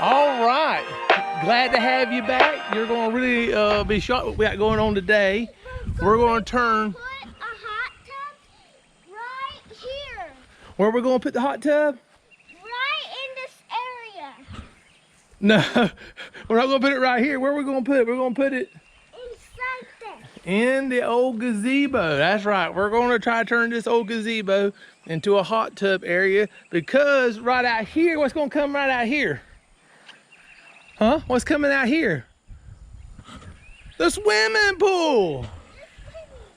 All right, glad to have you back. You're going to really be shocked what we got going on today. We're going to turn. Put a hot tub right here. Where are we going to put the hot tub? Right in this area. No, we're not going to put it right here. Where are we going to put it? We're going to put it Inside there. in the old gazebo. That's right. We're going to try to turn this old gazebo into a hot tub area because right out here, what's going to come right out here? Huh? What's coming out here? The swimming pool.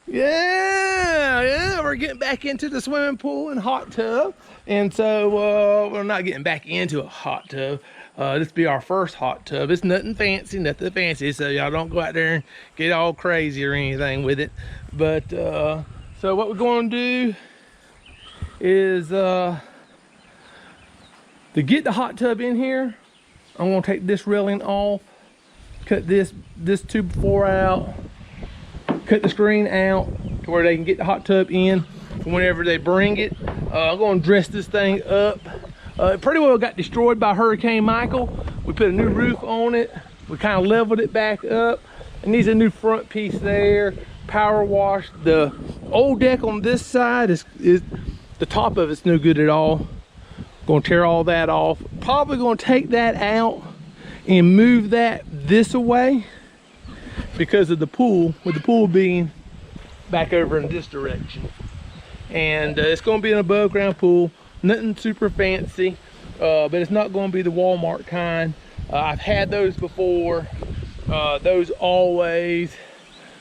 Yeah, we're getting back into the swimming pool and hot tub. And so we're not getting back into a hot tub. This will be our first hot tub. It's nothing fancy, so y'all don't go out there and get all crazy or anything with it. But so what we're going to do is to get the hot tub in here, I'm going to take this railing off, cut this 2x4 out, cut the screen out to where they can get the hot tub in whenever they bring it. I'm going to dress this thing up. It pretty well got destroyed by Hurricane Michael. We put a new roof on it. We kind of leveled it back up. It needs a new front piece there, power wash. The old deck on this side is the top of it's no good at all. Going to tear all that off. Probably going to take that out and move that this away because of the pool, with the pool being back over in this direction. And it's going to be an above ground pool, nothing super fancy, but it's not going to be the Walmart kind. I've had those before. Those always,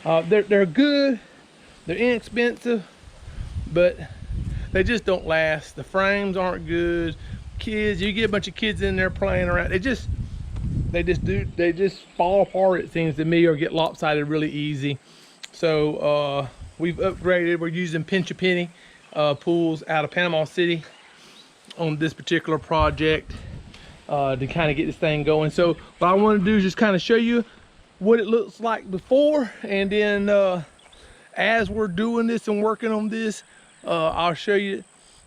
they're good, they're inexpensive, but they just don't last. The frames aren't good. Kids, you get a bunch of kids in there playing around, they just fall apart, it seems to me, or get lopsided really easy. So we've upgraded. We're using pinch a penny pools out of Panama City on this particular project to kind of get this thing going. So what I want to do is just kind of show you what it looks like before, and then as we're doing this and working on this, I'll show you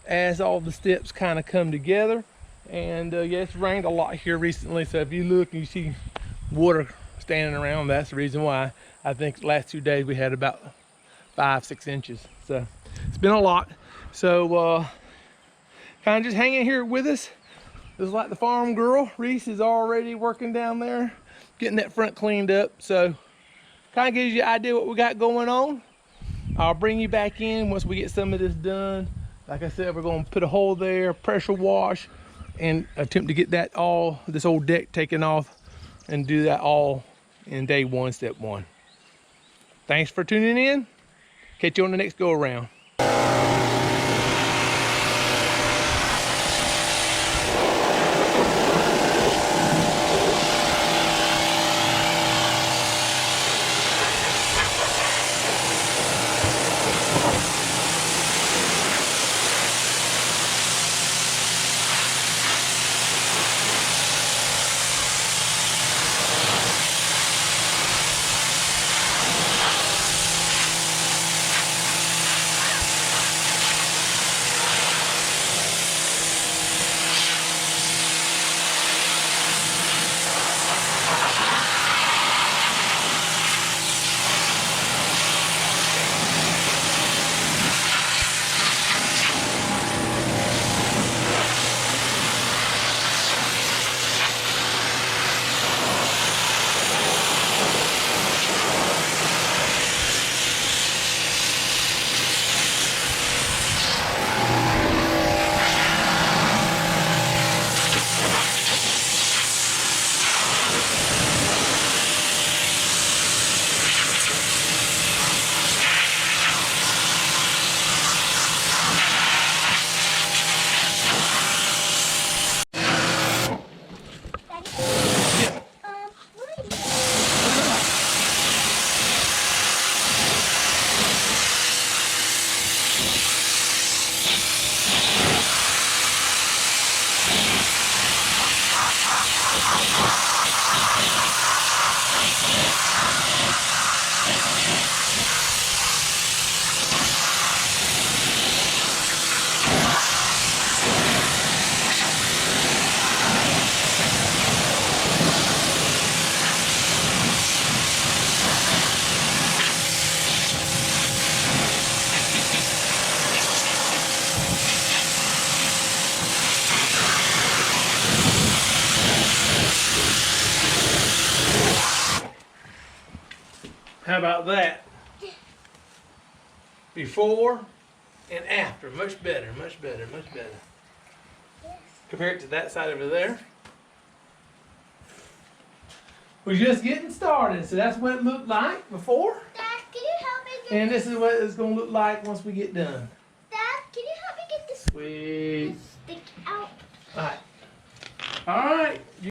as all the steps kind of come together. And yeah, it's rained a lot here recently, so if you look and you see water standing around, that's the reason why. I think the last 2 days we had about 5-6 inches, so it's been a lot. So kind of just hang in here with us. This is like the farm girl. Reese is already working down there getting that front cleaned up, so kind of gives you an idea what we got going on. I'll bring you back in once we get some of this done. Like I said, we're going to put a hole there, pressure wash, and attempt to get that this old deck taken off, and do that all in day one, step one. Thanks for tuning in. Catch you on the next go around. How about that? Before and after. Much better, much better, much better. Yes. Compare it to that side over there. We're just getting started. So that's what it looked like before. Dad, can you help me get And this is what it's going to look like once we get done. Dad, can you help me get this Sweet. stick out? All right. All right.